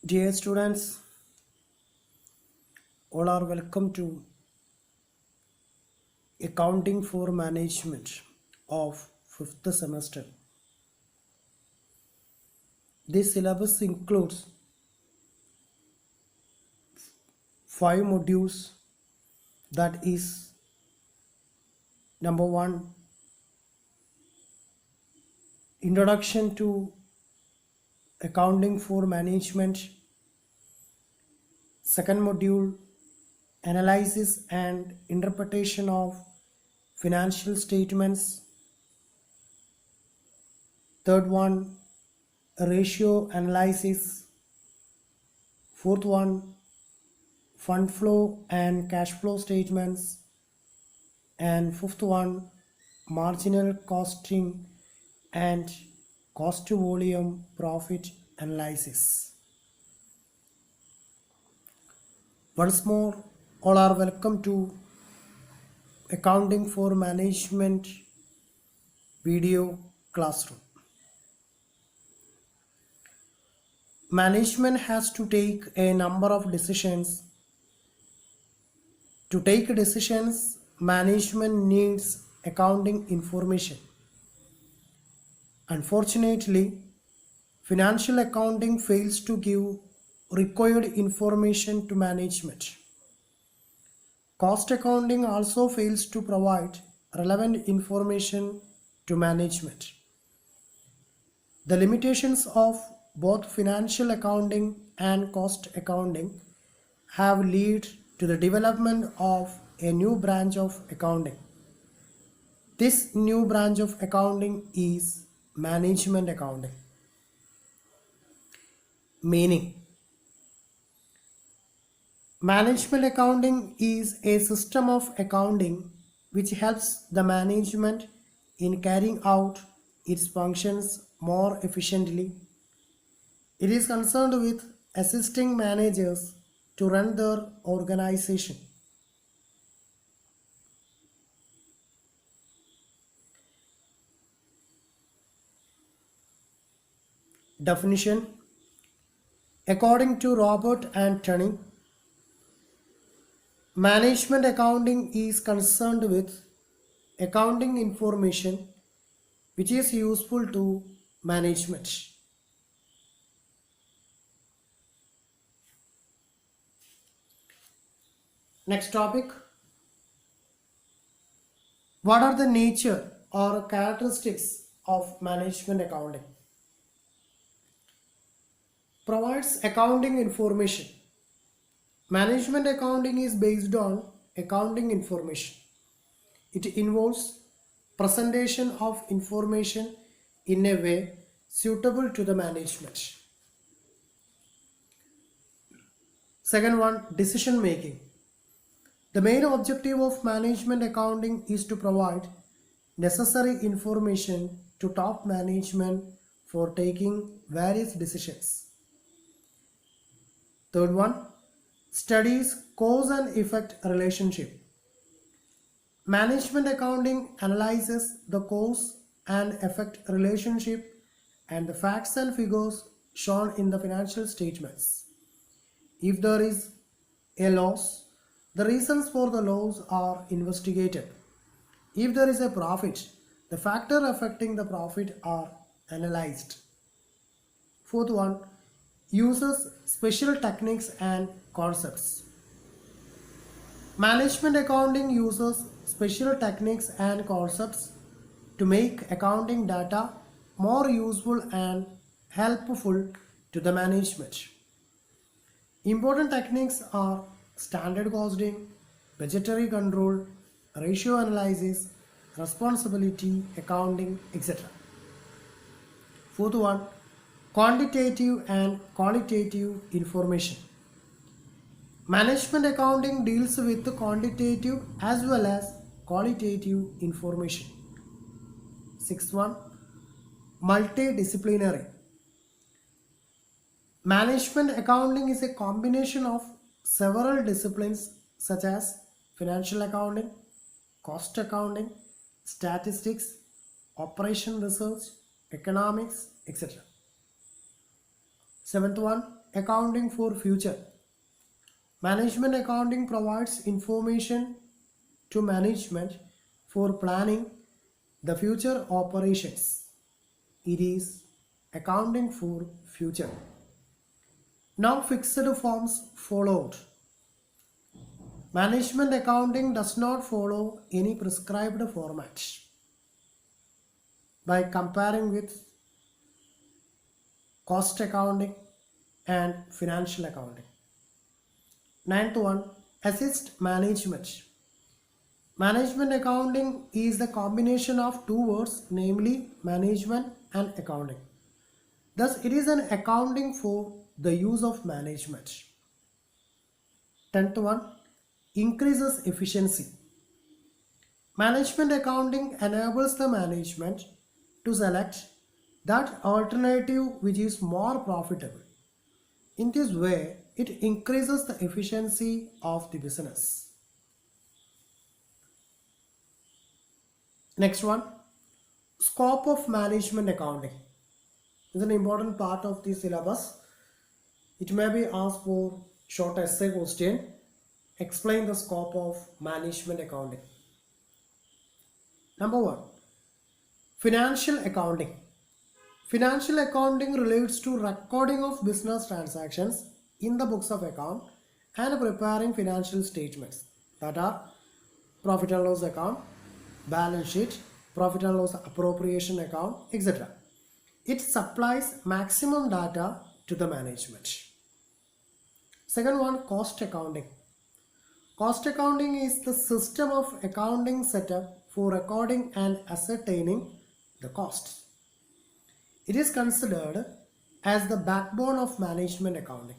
Dear students, all are welcome to Accounting for Management of 5th semester. This syllabus includes 5 modules, that is number 1, Introduction to Accounting for Management. Second module, Analysis and Interpretation of Financial Statements. Third one, Ratio Analysis. Fourth one, Fund Flow and Cash Flow Statements. And fifth one, Marginal Costing and Cost to Volume Profit Analysis. Once more, all are welcome to Accounting for Management video classroom. Management has to take a number of decisions. To take decisions, management needs accounting information. Unfortunately, financial accounting fails to give required information to management. Cost accounting also fails to provide relevant information to management. The limitations of both financial accounting and cost accounting have led to the development of a new branch of accounting. This new branch of accounting is management accounting. Meaning, management accounting is a system of accounting which helps the management in carrying out its functions more efficiently. It is concerned with assisting managers to run their organization. Definition: according to Robert and Tunney, management accounting is concerned with accounting information which is useful to management. Next topic: what are the nature or characteristics of management accounting? Provides accounting information. Management accounting is based on accounting information. It involves presentation of information in a way suitable to the management. Second one, decision making. The main objective of management accounting is to provide necessary information to top management for taking various decisions. Third one, studies cause and effect relationship. Management accounting analyzes the cause and effect relationship and the facts and figures shown in the financial statements. If there is a loss, the reasons for the loss are investigated. If there is a profit, the factors affecting the profit are analyzed. Fourth one, uses special techniques and concepts. Management accounting uses special techniques and concepts to make accounting data more useful and helpful to the management. Important techniques are standard costing, budgetary control, ratio analysis, responsibility accounting, etc. Fourth one, quantitative and qualitative information. Management accounting deals with quantitative as well as qualitative information. Sixth one, multidisciplinary. Management accounting is a combination of several disciplines such as financial accounting, cost accounting, statistics, operation research, economics, etc. Seventh one, accounting for future. Management accounting provides information to management for planning the future operations. It is accounting for future. Now fixed forms followed. Management accounting does not follow any prescribed format. By comparing with cost accounting and financial accounting. Ninth one, assist management. Management accounting is the combination of two words, namely management and accounting. Thus, it is an accounting for the use of management. 10th one, increases efficiency. Management accounting enables the management to select that alternative which is more profitable. In this way, it increases the efficiency of the business. Next one, scope of management accounting is an important part of the syllabus. It may be asked for short essay question. Explain the scope of management accounting. Number one, financial accounting. Financial accounting relates to recording of business transactions in the books of account and preparing financial statements, that are profit and loss account, balance sheet, profit and loss appropriation account, etc. It supplies maximum data to the management. Second one, cost accounting. Cost accounting is the system of accounting setup for recording and ascertaining the costs. It is considered as the backbone of management accounting.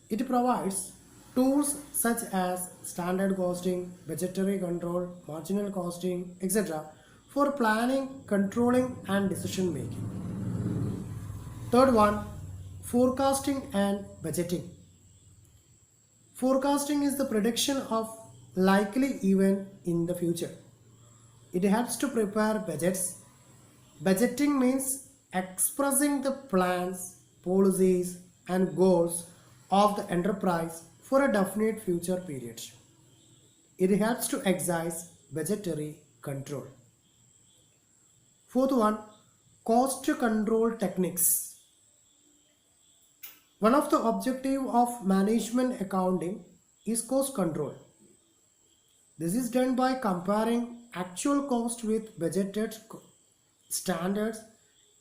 It provides tools such as standard costing, budgetary control, marginal costing, etc. for planning, controlling and decision making. Third one, forecasting and budgeting. Forecasting is the prediction of likely event in the future. It helps to prepare budgets. Budgeting means expressing the plans, policies and goals of the enterprise for a definite future period. It helps to exercise budgetary control. Fourth one, cost control techniques. One of the objectives of management accounting is cost control. This is done by comparing actual cost with budgeted standards,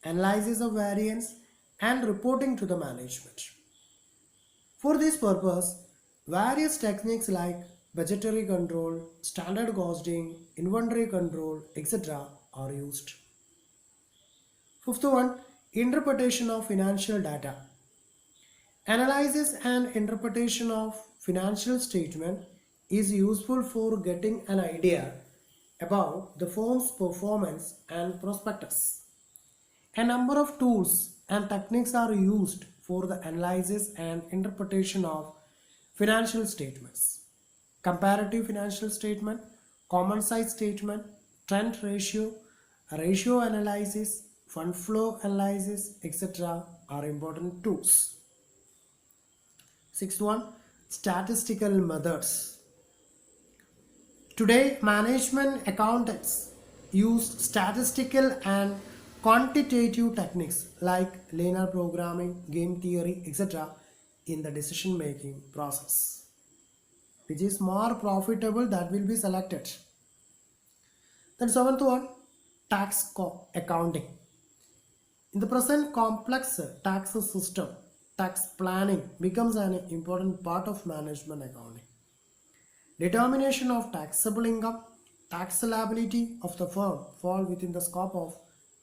analysis of variance and reporting to the management. For this purpose, various techniques like budgetary control, standard costing, inventory control, etc. are used. Fifth one, interpretation of financial data. Analysis and interpretation of financial statement is useful for getting an idea about the firm's performance and prospectus. A number of tools and techniques are used for the analysis and interpretation of financial statements. Comparative financial statement, common size statement, trend ratio, ratio analysis, fund flow analysis, etc. are important tools. Sixth one, statistical methods. Today, management accountants use statistical and quantitative techniques like linear programming, game theory, etc. in the decision making process. Which is more profitable, that will be selected. Then seventh one, tax accounting. In the present complex tax system, tax planning becomes an important part of management accounting. Determination of taxable income, tax liability of the firm fall within the scope of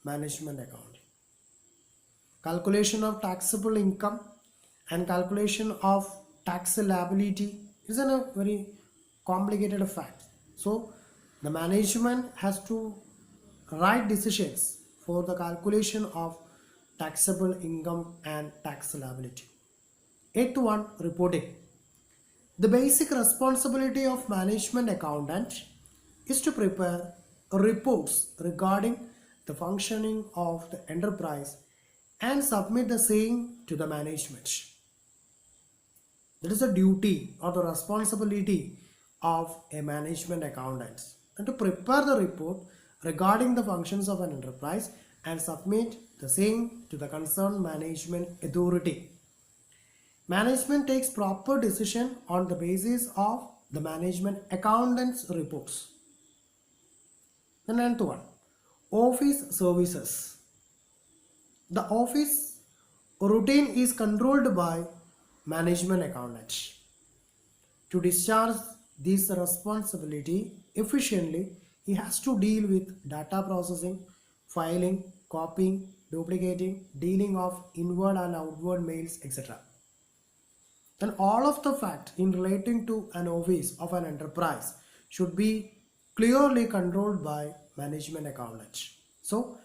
management accounting. Calculation of taxable income and calculation of tax liability is a very complicated fact. So the management has to write decisions for the calculation of taxable income and tax liability. Eighth one, reporting. The basic responsibility of management accountant is to prepare reports regarding the functioning of the enterprise and submit the same to the management. That is the duty or the responsibility of a management accountant, and to prepare the report regarding the functions of an enterprise and submit the same to the concerned management authority. Management takes proper decision on the basis of the management accountant's reports. The ninth one, office services. The office routine is controlled by management accountant. To discharge this responsibility efficiently, he has to deal with data processing, filing, copying, duplicating, dealing of inward and outward mails, etc. Then all of the facts in relating to an office of an enterprise should be clearly controlled by management accountant. So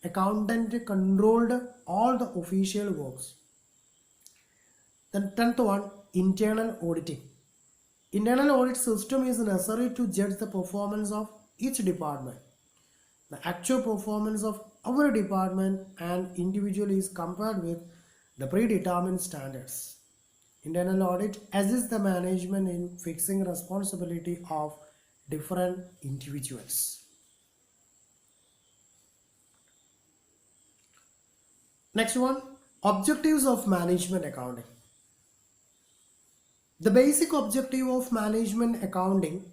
accountant controlled all the official works. Then 10th one, internal auditing. Internal audit system is necessary to judge the performance of each department. The actual performance of our department and individual is compared with the predetermined standards. Internal audit assists the management in fixing responsibility of different individuals. Next one, objectives of management accounting. The basic objective of management accounting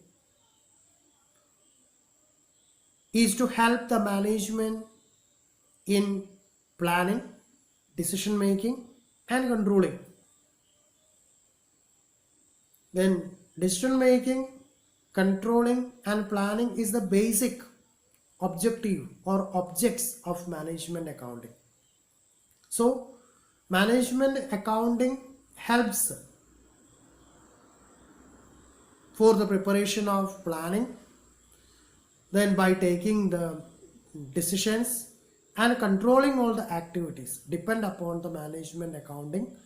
is to help the management in planning, decision making and controlling. Then decision making, controlling and planning is the basic objective or objects of management accounting. So management accounting helps for the preparation of planning, then by taking the decisions and controlling all the activities depend upon the management accounting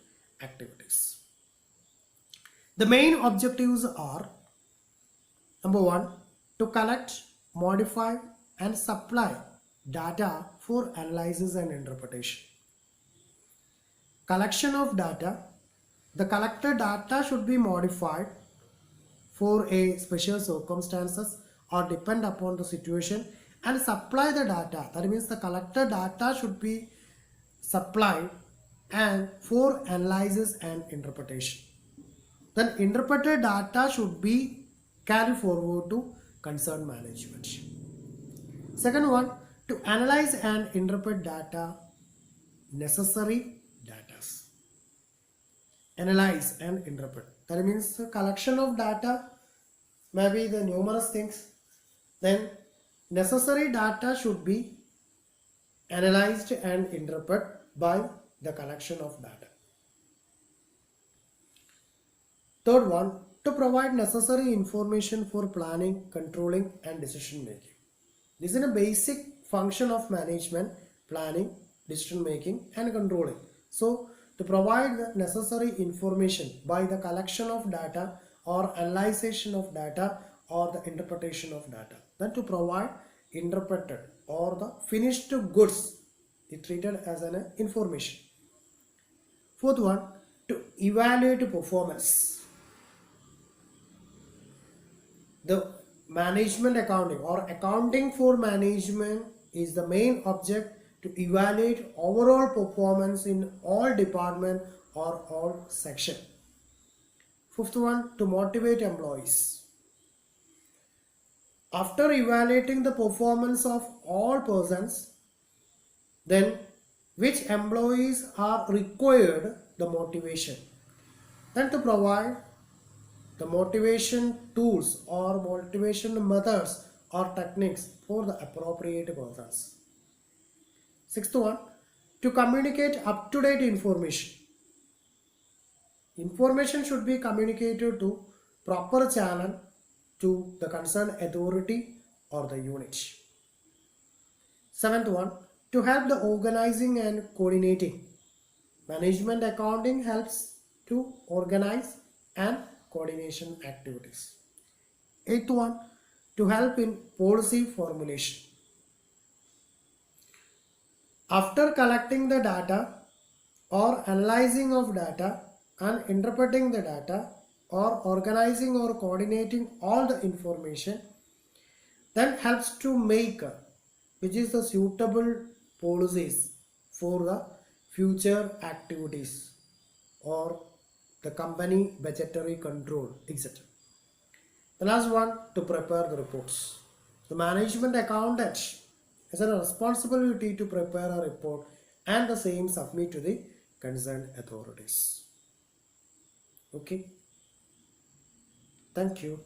activities. The main objectives are: number one, to collect, modify and supply data for analysis and interpretation. Collection of data. The collected data should be modified for a special circumstances or depend upon the situation, and supply the data. That means the collected data should be supplied and for analysis and interpretation. Then interpreted data should be carried forward to concerned management. Second one, to analyze and interpret data, necessary data. Analyze and interpret. That means the collection of data, maybe the numerous things. Then necessary data should be analyzed and interpreted by the collection of data. Third one, to provide necessary information for planning, controlling and decision making. This is a basic function of management: planning, decision making and controlling. So to provide the necessary information by the collection of data or analyzation of data or the interpretation of data. Then to provide interpreted or the finished goods is treated as an information. Fourth one, to evaluate performance. The management accounting or accounting for management is the main object to evaluate overall performance in all department or all section. Fifth one, to motivate employees. After evaluating the performance of all persons, then which employees are required the motivation. Then to provide the motivation tools or motivation methods or techniques for the appropriate persons. Sixth one, to communicate up-to-date information. Information should be communicated to proper channel to the concerned authority or the unit. Seventh one, to help the organizing and coordinating. Management accounting helps to organize and coordination activities. Eighth one, to help in policy formulation. After collecting the data or analyzing of data, and interpreting the data or organizing or coordinating all the information then helps to make which is the suitable policies for the future activities or the company budgetary control, etc. The last one, to prepare the reports. The management accountant has a responsibility to prepare a report and the same submit to the concerned authorities. Okay, thank you.